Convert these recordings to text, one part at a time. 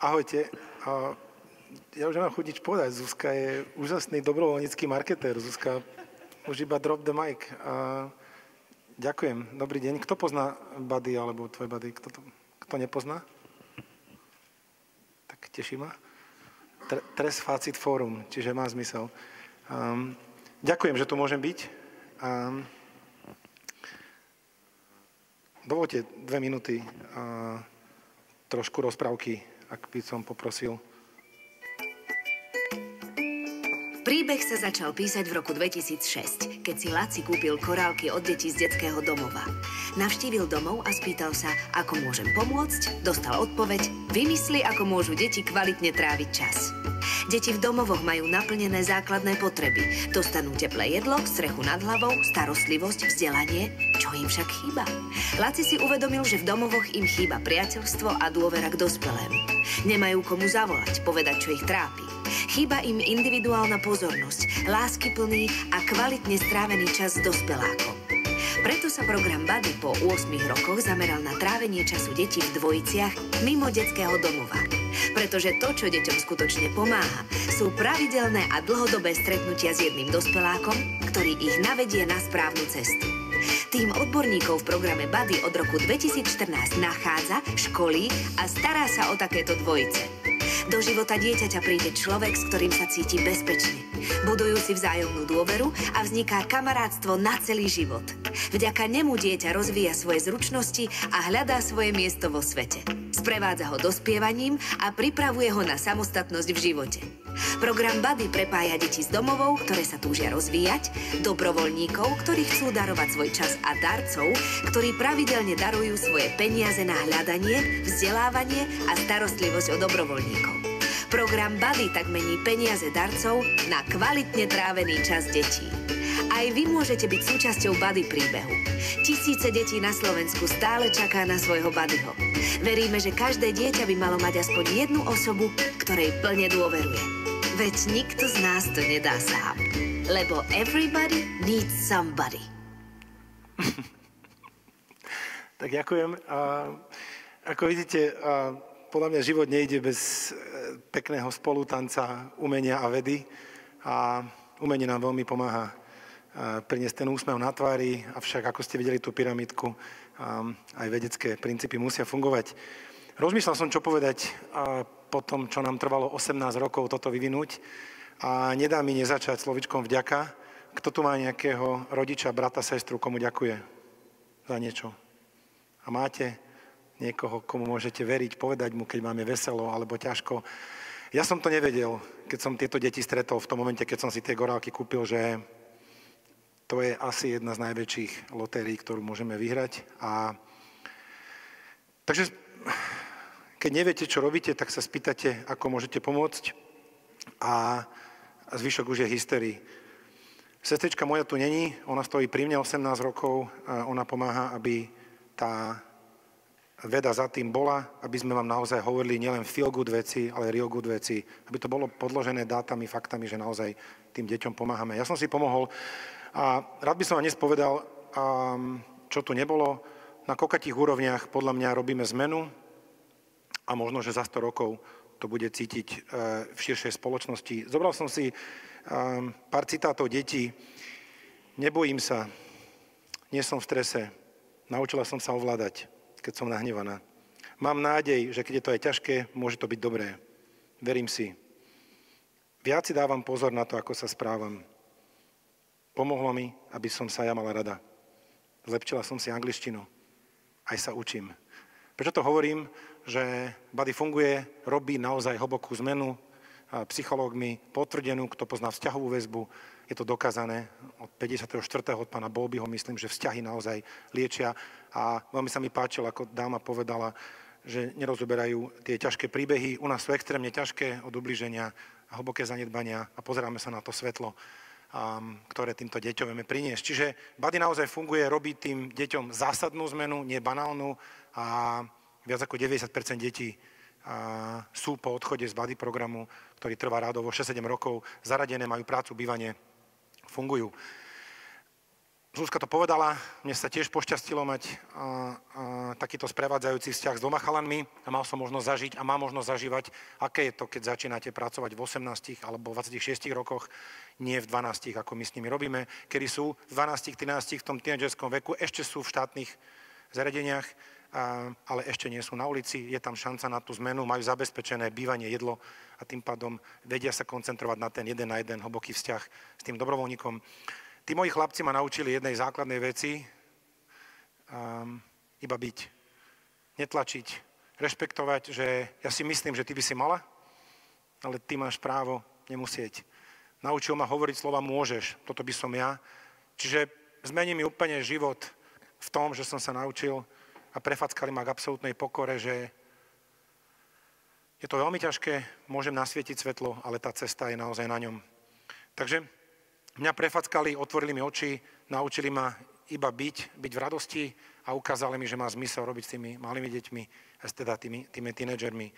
Ahojte. Ja už nemám chuť nič povedať. Zuzka je úžasný dobrovoľnícky marketér. Zuzka už iba drop the mic. Ďakujem. Dobrý deň. Kto pozná Buddy alebo tvoj Buddy? Kto nepozná? Tak teší ma. Tres Facit Forum, čiže má zmysel. Ďakujem, že tu môžem byť. Dovoľte 2 minúty trošku rozprávky, ak by som poprosil. Príbeh sa začal písať v roku 2006, keď si Laci kúpil korálky od detí z detského domova. Navštívil domov a spýtal sa, ako môžem pomôcť, dostal odpoveď, vymysli, ako môžu deti kvalitne tráviť čas. Deti v domovoch majú naplnené základné potreby. Dostanú teplé jedlo, strechu nad hlavou, starostlivosť, vzdelanie. Čo im však chýba? Laci si uvedomil, že v domovoch im chýba priateľstvo a dôvera k dospelému. Nemajú komu zavolať, povedať, čo ich trápi. Chýba im individuálna pozornosť, láskyplný a kvalitne strávený čas s dospelákom. Preto sa program Buddy po 8 rokoch zameral na trávenie času detí v dvojiciach mimo detského domova. Pretože to, čo deťom skutočne pomáha, sú pravidelné a dlhodobé stretnutia s jedným dospelákom, ktorý ich navedie na správnu cestu. Tým odborníkov v programe Buddy od roku 2014 nachádza, školí a stará sa o takéto dvojice. Do života dieťaťa príde človek, s ktorým sa cíti bezpečne. Budujú si vzájomnú dôveru a vzniká kamarátstvo na celý život. Vďaka nemu dieťa rozvíja svoje zručnosti a hľadá svoje miesto vo svete. Sprevádza ho dospievaním a pripravuje ho na samostatnosť v živote. Program Buddy prepája deti z domovov, ktoré sa túžia rozvíjať, dobrovoľníkov, ktorí chcú darovať svoj čas a darcov, ktorí pravidelne darujú svoje peniaze na hľadanie, vzdelávanie a starostlivosť o dobrovoľníkov. Program Buddy tak mení peniaze darcov na kvalitne trávený čas detí. Aj vy môžete byť súčasťou Buddy príbehu. Tisíce detí na Slovensku stále čaká na svojho Buddyho. Veríme, že každé dieťa by malo mať aspoň jednu osobu, ktorej plne dôveruje. Veď nikto z nás to nedá sám. Lebo everybody needs somebody. Tak ďakujem. Ako vidíte, podľa mňa život nejde bez pekného spolutanca, umenia a vedy. A umenie nám veľmi pomáha priniesť ten úsmev na tvári, avšak ako ste videli tú pyramidku, aj vedecké princípy musia fungovať. Rozmýšľal som, čo povedať po tom, čo nám trvalo 18 rokov toto vyvinúť a nedá mi nezačať slovičkom vďaka. Kto tu má nejakého rodiča, brata, sestru, komu ďakuje za niečo? A máte niekoho, komu môžete veriť, povedať mu, keď máme veselo alebo ťažko? Ja som to nevedel, keď som tieto deti stretol v tom momente, keď som si tie gorálky kúpil, že to je asi jedna z najväčších lotérií, ktorú môžeme vyhrať. Takže keď neviete, čo robíte, tak sa spýtate, ako môžete pomôcť a zvyšok už je hysterii. Sestrička moja tu není, ona stojí pri mne 18 rokov, ona pomáha, aby tá veda za tým bola, aby sme vám naozaj hovorili nielen feel good veci, ale real good veci, aby to bolo podložené dátami, faktami, že naozaj tým deťom pomáhame. Ja som si pomohol a rád by som vám dnes povedal, čo tu nebolo. Na kokatých úrovniach podľa mňa robíme zmenu, a možno, že za 100 rokov to bude cítiť v širšej spoločnosti. Zobral som si pár citátov detí. Nebojím sa, nie som v strese, naučila som sa ovládať, keď som nahnevaná. Mám nádej, že keď je to aj ťažké, môže to byť dobré. Verím si. Viac si dávam pozor na to, ako sa správam. Pomohlo mi, aby som sa ja mala rada. Zlepšila som si angličtinu. Aj sa učím. Prečo to hovorím? Že Buddy funguje, robí naozaj hlbokú zmenu, psychológmi potvrdenú, kto pozná vzťahovú väzbu, je to dokázané od 54. od pána Bowlbyho, myslím, že vzťahy naozaj liečia a veľmi sa mi páčilo, ako dáma povedala, že nerozoberajú tie ťažké príbehy, u nás sú extrémne ťažké od ubliženia a hlboké zanedbania a pozeráme sa na to svetlo, ktoré týmto deťom vieme priniesť. Čiže Buddy naozaj funguje, robí tým deťom zásadnú zmenu, nie banálnu a viac ako 90% detí sú po odchode z Buddy programu, ktorý trvá rádovo 6-7 rokov, zaradené, majú prácu, bývanie, fungujú. Zuzka to povedala, mne sa tiež pošťastilo mať takýto sprevádzajúci vzťah s 2 chalanmi a mal som možnosť zažiť a mám možnosť zažívať, aké je to, keď začínate pracovať v 18 alebo 26 rokoch, nie v 12, ako my s nimi robíme, kedy sú v 12, 13 v tom tínedžerskom veku, ešte sú v štátnych zariadeniach, ale ešte nie sú na ulici, je tam šanca na tú zmenu, majú zabezpečené bývanie, jedlo a tým pádom vedia sa koncentrovať na ten jeden na jeden hlboký vzťah s tým dobrovoľníkom. Tí moji chlapci ma naučili jednej základnej veci, iba byť, netlačiť, rešpektovať, že ja si myslím, že ty by si mala, ale ty máš právo nemusieť. Naučil ma hovoriť slova môžeš, toto by som ja. Čiže zmení mi úplne život v tom, že som sa naučil a prefackali ma k absolútnej pokore, že je to veľmi ťažké, môžem nasvietiť svetlo, ale tá cesta je naozaj na ňom. Takže mňa prefackali, otvorili mi oči, naučili ma iba byť v radosti a ukázali mi, že má zmysel robiť s tými malými deťmi, teda tými tínedžermi.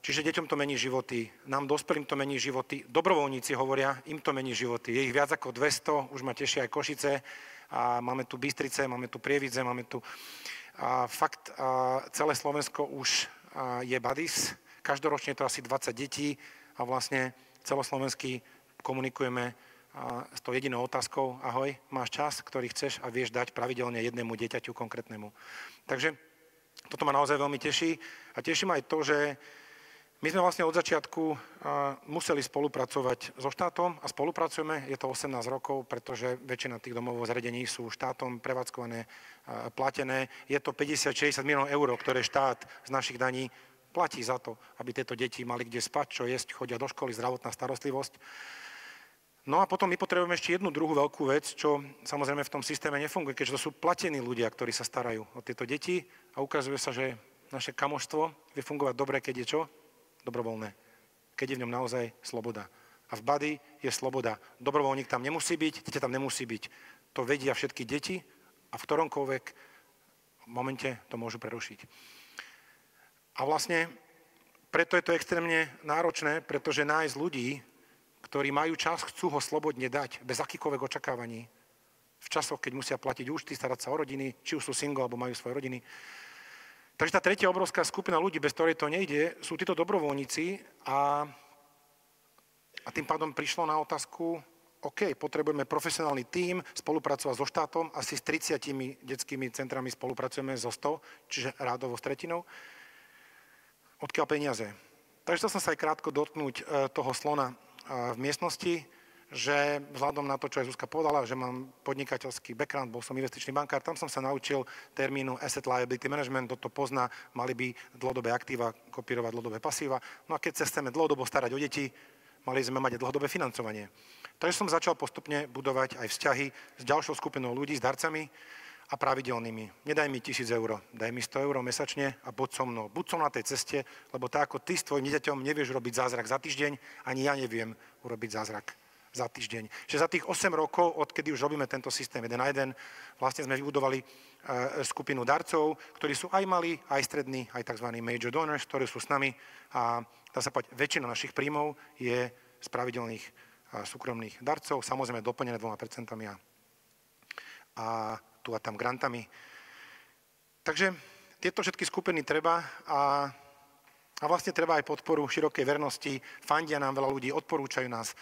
Čiže deťom to mení životy, nám dospelým to mení životy, dobrovoľníci hovoria, im to mení životy. Je ich viac ako 200, už ma tešia aj Košice, a máme tu Bystrice, máme tu Prievidze, máme tu celé Slovensko už je Buddies, každoročne je to asi 20 detí a vlastne celoslovenský komunikujeme s tou jedinou otázkou, ahoj, máš čas, ktorý chceš a vieš dať pravidelne jednému dieťaťu konkrétnemu. Takže toto ma naozaj veľmi teší a teší ma aj to, že my sme vlastne od začiatku museli spolupracovať so štátom a spolupracujeme, je to 18 rokov, pretože väčšina tých domov zariadení sú štátom prevádzkované, platené. Je to 50-60 miliónov eur, ktoré štát z našich daní platí za to, aby tieto deti mali kde spať, čo jesť, chodia do školy, zdravotná starostlivosť. No a potom my potrebujeme ešte jednu druhú veľkú vec, čo samozrejme v tom systéme nefunguje, keďže to sú platení ľudia, ktorí sa starajú o tieto deti a ukazuje sa, že naše kamoštvo vie fungovať dobre, keď je čo? Dobrovoľné. Keď je v ňom naozaj sloboda. A v Buddy je sloboda. Dobrovoľník tam nemusí byť, dieťa tam nemusí byť. To vedia všetky deti a v ktoromkoľvek momente to môžu prerušiť. A vlastne preto je to extrémne náročné, pretože nájsť ľudí, ktorí majú čas, chcú ho slobodne dať, bez akýkoľvek očakávaní, v časoch, keď musia platiť účty, starať sa o rodiny, či už sú single, alebo majú svoje rodiny. Takže tá tretia obrovská skupina ľudí, bez ktorej to nejde, sú títo dobrovoľníci a tým pádom prišlo na otázku, OK, potrebujeme profesionálny tím, spolupracovať so štátom, asi s 30 detskými centrami spolupracujeme so 100, čiže rádovo s tretinou. Odkiaľ peniaze? Takže chcel som sa aj krátko dotknúť toho slona v miestnosti, že vzhľadom na to, čo aj Zuzka povedala, že mám podnikateľský background, bol som investičný bankár, tam som sa naučil termínu asset liability management, kto to pozná, mali by dlhodobé aktíva kopírovať dlhodobé pasíva. No a keď sa chceme dlhodobo starať o deti, mali sme mať aj dlhodobé financovanie. Takže som začal postupne budovať aj vzťahy s ďalšou skupinou ľudí, s darcami a pravidelnými. Nedaj mi 1000 eur, daj mi 100 eur mesačne a buď so mnou. Buď som na tej ceste, lebo tak ako ty s tvojim dieťaťom nevieš urobiť zázrak za týždeň, ani ja neviem urobiť zázrak za týždeň. Čiže za tých 8 rokov, odkedy už robíme tento systém 1 na 1, vlastne sme vybudovali skupinu darcov, ktorí sú aj malí, aj strední, aj tzv. Major donors, ktorí sú s nami a dá sa povedať, väčšina našich príjmov je z pravidelných súkromných darcov, samozrejme doplnené 2% a tu a tam grantami. Takže tieto všetky skupiny treba a vlastne treba aj podporu širokej vernosti, fandia nám veľa ľudí, odporúčajú nás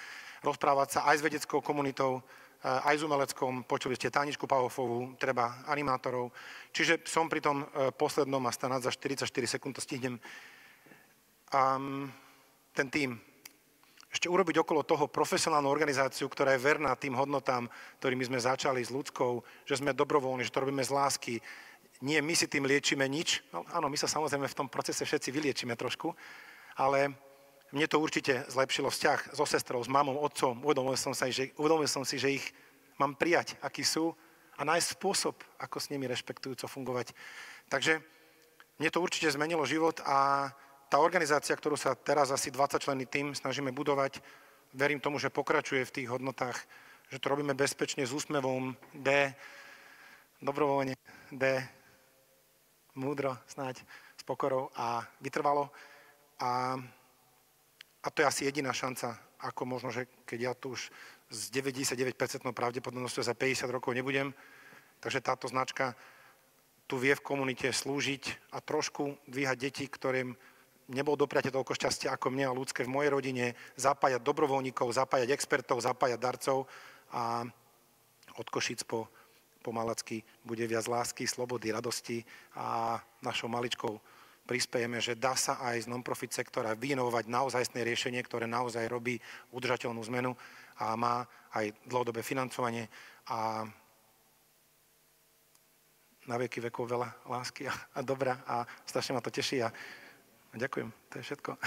rozprávať sa aj s vedeckou komunitou, aj s umeleckom, počuli ste Táničku Pavofovú, treba animátorov. Čiže som pri tom poslednom a snad za 44 sekúnd to stihnem. Ten tím. Ešte urobiť okolo toho profesionálnu organizáciu, ktorá je verná tým hodnotám, ktorými sme začali s ľudskou, že sme dobrovoľní, že to robíme z lásky. Nie, my si tým liečíme nič. No, áno, my sa samozrejme v tom procese všetci vyliečíme trošku, ale mne to určite zlepšilo vzťah so sestrou, s mamou, otcom. Uvedomil som si, že ich mám prijať, akí sú a nájsť spôsob, ako s nimi rešpektujúco fungovať. Takže mne to určite zmenilo život a tá organizácia, ktorú sa teraz asi 20-členný tím snažíme budovať, verím tomu, že pokračuje v tých hodnotách, že to robíme bezpečne, s úsmevom, dobrovoľne, múdro, snáď, s pokorou a vytrvalo. A to je asi jediná šanca, ako možno, že keď ja tu už s 99% pravdepodobnosťou za 50 rokov nebudem. Takže táto značka tu vie v komunite slúžiť a trošku dvíhať deti, ktorým nebol dopriate toľko šťastia ako mne a ľudské v mojej rodine, zapájať dobrovoľníkov, zapájať expertov, zapájať darcov a od Košíc po Malacky bude viac lásky, slobody, radosti a našou maličkou prispejeme, že dá sa aj z non-profit sektora vyinovovať naozajstné riešenie, ktoré naozaj robí udržateľnú zmenu a má aj dlhodobé financovanie a na veky vekov veľa lásky a dobra a strašne ma to teší a ďakujem, to je všetko.